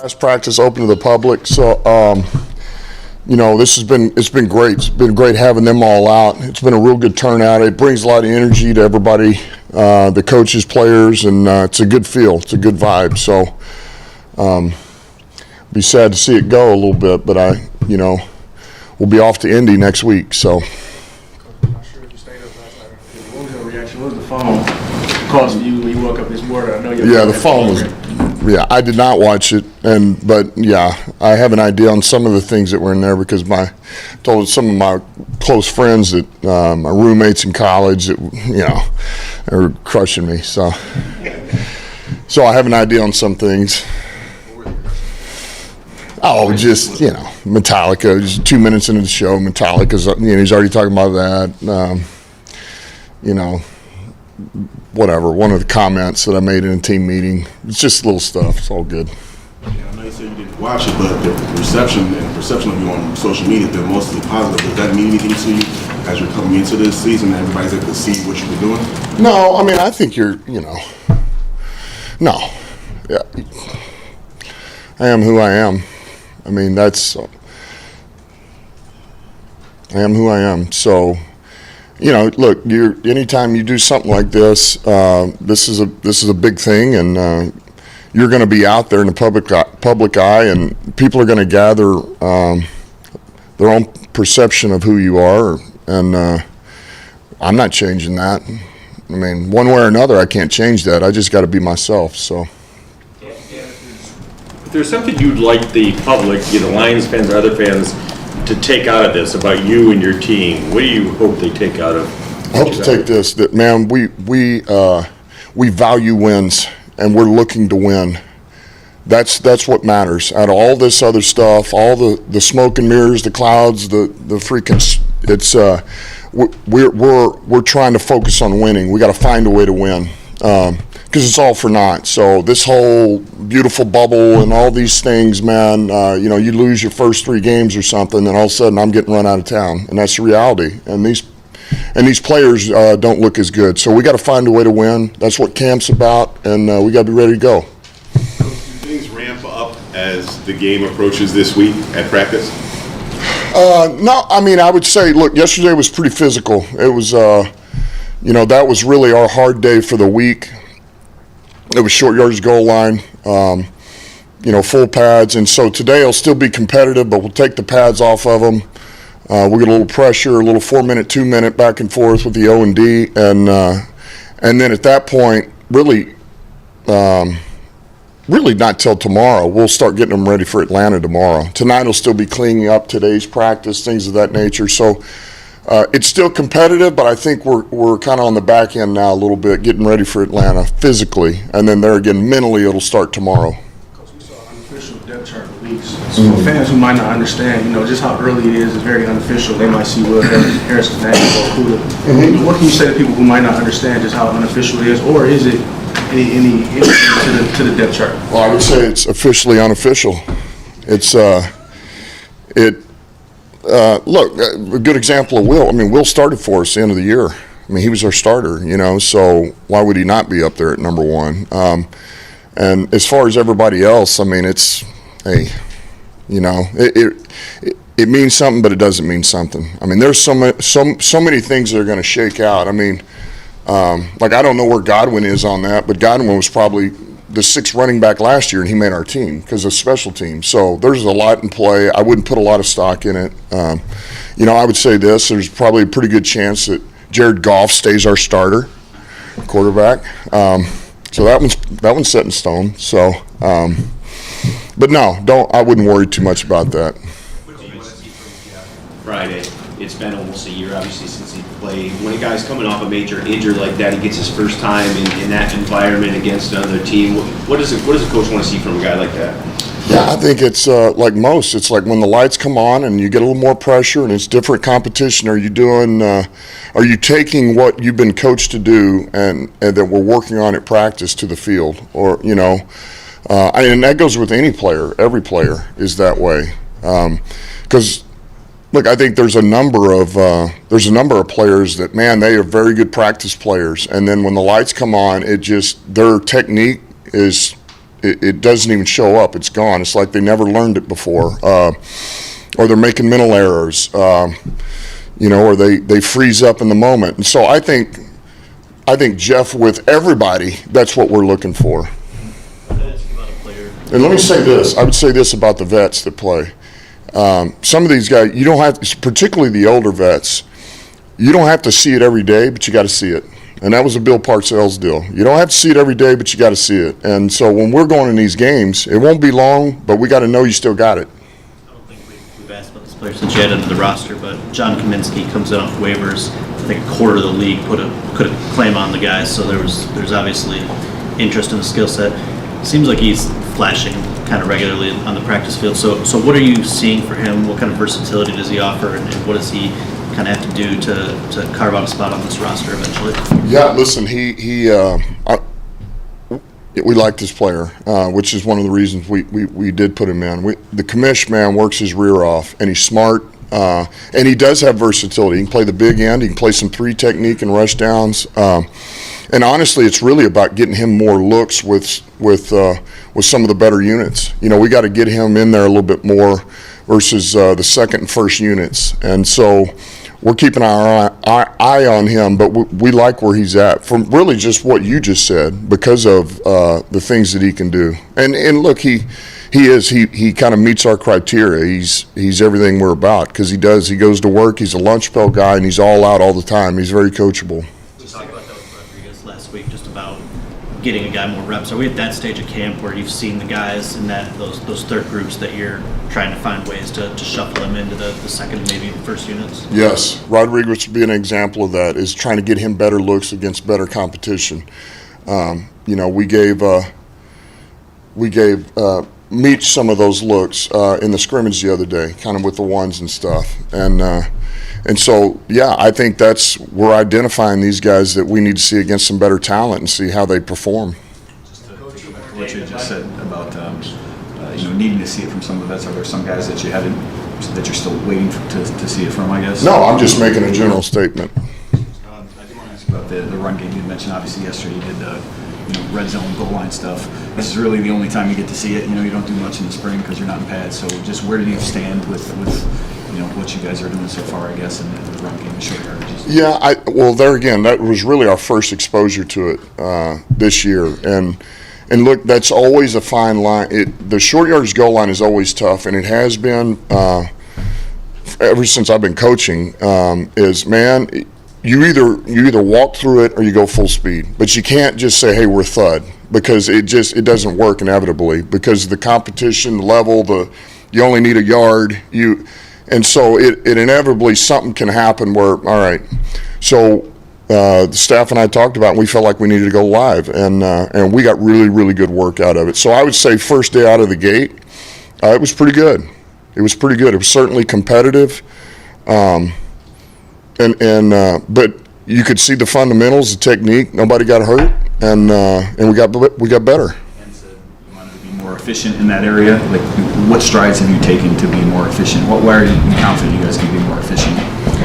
Last practice open to the public, so it's been great. It's been great having them all out. It's been a real good turnout. It brings a lot of energy to everybody, the coaches, players, and it's a good feel. It's a good vibe. So, be sad to see it go a little bit, but we'll be off to Indy next week. So. I'm not sure if you stayed up last night. What was your reaction? What was the phone cost for you when you woke up this morning? I know the phone was. Yeah, I did not watch it, but I have an idea on some of the things that were in there because I told some of my close friends that my roommates in college that they were crushing me. So I have an idea on some things. Oh, just Metallica. Just 2 minutes into the show, Metallica's he's already talking about that. Whatever, one of the comments that I made in a team meeting. It's just little stuff. It's all good. Yeah, I know you said you didn't watch it, but the perception of you on social media has been mostly positive. Does that mean anything to you as you're coming into this season and everybody's able to see what you've been doing? No, I mean, I think you're, no. Yeah. I am who I am. I mean, I am who I am. So, look, anytime you do something like this, this is a big thing, and you're going to be out there in the public eye, and people are going to gather their own perception of who you are, and I'm not changing that. I mean, one way or another, I can't change that. I just got to be myself. So. If there's something you'd like the public, Lions fans or other fans, to take out of this about you and your team, what do you hope they take out of? I hope to take this, that man, we value wins, and we're looking to win. That's what matters. Out of all this other stuff, all the smoke and mirrors, the clouds, the freaking, it's we're trying to focus on winning. We got to find a way to win. Because it's all for naught. So this whole beautiful bubble and all these things, man, you lose your first 3 games or something, and all of a sudden I'm getting run out of town, and that's the reality. And these players don't look as good. So we got to find a way to win. That's what camp's about, and we got to be ready to go. Do things ramp up as the game approaches this week at practice? No, I mean, I would say, look, yesterday was pretty physical. It was, that was really our hard day for the week. It was short yardage goal line, full pads. And so today will still be competitive, but we'll take the pads off of them. We'll get a little pressure, a little 4-minute, 2-minute back and forth with the O and D. And then at that point, really not till tomorrow. We'll start getting them ready for Atlanta tomorrow. Tonight will still be cleaning up today's practice, things of that nature. So it's still competitive, but I think we're kind of on the back end now a little bit, getting ready for Atlanta physically, and then there again mentally it'll start tomorrow. Coach, we saw an unofficial depth chart for weeks. So for fans who might not understand, just how early it is, it's very unofficial. They might see Will Harris, National, or Kuda. What can you say to people who might not understand just how unofficial it is, or is it any to the depth chart? Well, I would say it's officially unofficial. It's look, a good example of Will. I mean, Will started for us at the end of the year. I mean, he was our starter, so why would he not be up there at number 1? And as far as everybody else, I mean, it's, hey, it means something, but it doesn't mean something. I mean, there's so many things that are going to shake out. I mean, I don't know where Godwin is on that, but Godwin was probably the 6th running back last year, and he made our team because of special teams. So there's a lot in play. I wouldn't put a lot of stock in it. I would say this: there's probably a pretty good chance that Jared Goff stays our starter quarterback. So that one's set in stone. So, but no, I wouldn't worry too much about that. What do you want to see from Jeff Friday? It's been almost a year, obviously, since he played. When a guy's coming off a major injury like that, he gets his first time in that environment against another team. What does a coach want to see from a guy like that? Yeah, I think it's like most. It's like when the lights come on and you get a little more pressure and it's different competition. Are you taking what you've been coached to do and that we're working on at practice to the field? Or, and that goes with any player. Every player is that way. Because look, I think there's a number of players that, man, they are very good practice players, and then when the lights come on, their technique is it doesn't even show up. It's gone. It's like they never learned it before, or they're making mental errors, or they freeze up in the moment. And so I think Jeff, with everybody, that's what we're looking for. And let me say this. I would say this about the vets that play. Some of these guys, you don't have, particularly the older vets, you don't have to see it every day, but you got to see it. And that was a Bill Parcells deal. You don't have to see it every day, but you got to see it. And so when we're going in these games, it won't be long, but we got to know you still got it. I don't think we've asked about this player since you had him to the roster, but John Kaminsky comes in off waivers. I think a quarter of the league put a claim on the guy, so there's obviously interest in the skill set. Seems like he's flashing kind of regularly on the practice field. So what are you seeing for him? What kind of versatility does he offer, and what does he kind of have to do to carve out a spot on this roster eventually? Yeah, listen, we like this player, which is one of the reasons we did put him in. The commish, man, works his rear off, and he's smart, and he does have versatility. He can play the big end. He can play some 3 technique and rush downs. And honestly, it's really about getting him more looks with some of the better units. We got to get him in there a little bit more versus the second and first units. And so we're keeping our eye on him, but we like where he's at from really just what you just said because of the things that he can do. And look, he kind of meets our criteria. He's everything we're about because he does. He goes to work. He's a lunch pail guy, and he's all out all the time. He's very coachable. We talked about that with Rodriguez last week, just about getting a guy more reps. Are we at that stage of camp where you've seen the guys in those third groups that you're trying to find ways to shuffle them into the second, maybe the first units? Yes, Rodriguez would be an example of that, is trying to get him better looks against better competition. We gave Meach some of those looks in the scrimmage the other day, kind of with the ones and stuff. And so, yeah, I think we're identifying these guys that we need to see against some better talent and see how they perform. Just to go back to what you just said about needing to see it from some of the vets. Are there some guys that that you're still waiting to see it from, I guess? No, I'm just making a general statement. I did want to ask about the run game. You mentioned obviously yesterday you did the red zone goal line stuff. This is really the only time you get to see it. You don't do much in the spring because you're not in pads. So just where do you stand with what you guys are doing so far, I guess, in the run game and short yardages? Yeah, well, there again, that was really our first exposure to it this year. And look, that's always a fine line. The short yardage goal line is always tough, and it has been ever since I've been coaching. You either walk through it or you go full speed, but you can't just say, "Hey, we're thud," because it doesn't work inevitably because of the competition, the level, you only need a yard. And so it inevitably something can happen where, all right, so the staff and I talked about it, and we felt like we needed to go live, and we got really, really good work out of it. So I would say first day out of the gate, it was pretty good. It was pretty good. It was certainly competitive, but you could see the fundamentals, the technique. Nobody got hurt, and we got better. You wanted to be more efficient in that area. Like, what strides have you taken to be more efficient? Why are you confident you guys can be more efficient?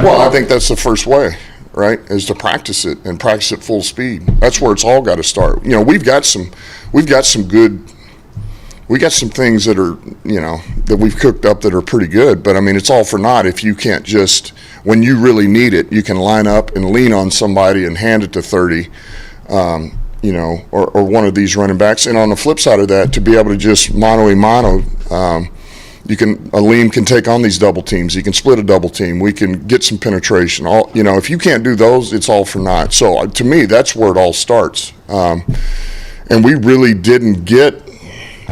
Well, I think that's the first way, right? Is to practice it and practice at full speed. That's where it's all got to start. We've got some things that are, that we've cooked up that are pretty good. But I mean, it's all for naught if you can't just, when you really need it, you can line up and lean on somebody and hand it to 30. Or one of these running backs. And on the flip side of that, to be able to just mano-a-mano, a lean can take on these double teams. You can split a double team. We can get some penetration. If you can't do those, it's all for naught. So to me, that's where it all starts. And we really didn't get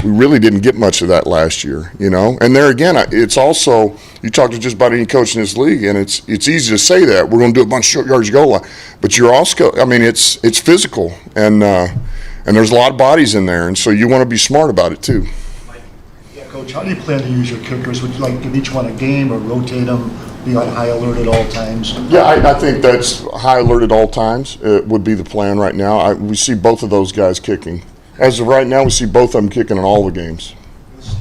much of that last year, And there again, it's also, you talk to just about any coach in this league, and it's easy to say that we're going to do a bunch of short yardage goal line, but you're also, it's physical, and there's a lot of bodies in there, and so you want to be smart about it too. Yeah, Coach, how do you plan to use your kickers? Would you like to give each one a game or rotate them, be on high alert at all times? Yeah, I think that's high alert at all times. It would be the plan right now. We see both of those guys kicking. As of right now, we see both of them kicking in all the games. This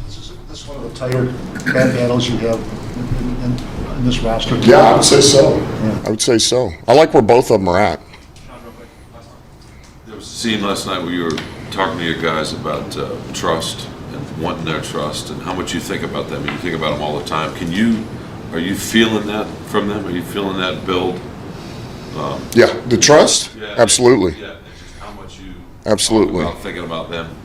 is one of the tighter bad battles you have in this roster. Yeah, I would say so. Yeah. I would say so. I like where both of them are at. There was a scene last night where you were talking to your guys about trust and wanting their trust and how much you think about them. You think about them all the time. Are you feeling that from them? Are you feeling that build? Yeah, the trust? Yeah, Absolutely. Yeah, and just how much you Absolutely. talk about thinking about them.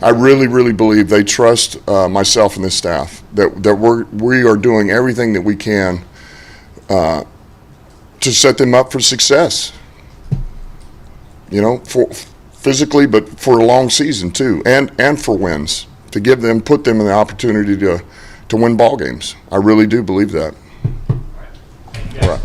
I really, really believe they trust myself and this staff, that we are doing everything that we can to set them up for success. You know, for physically, but for a long season too, and for wins, to put them in the opportunity to win ball games. I really do believe that. All right.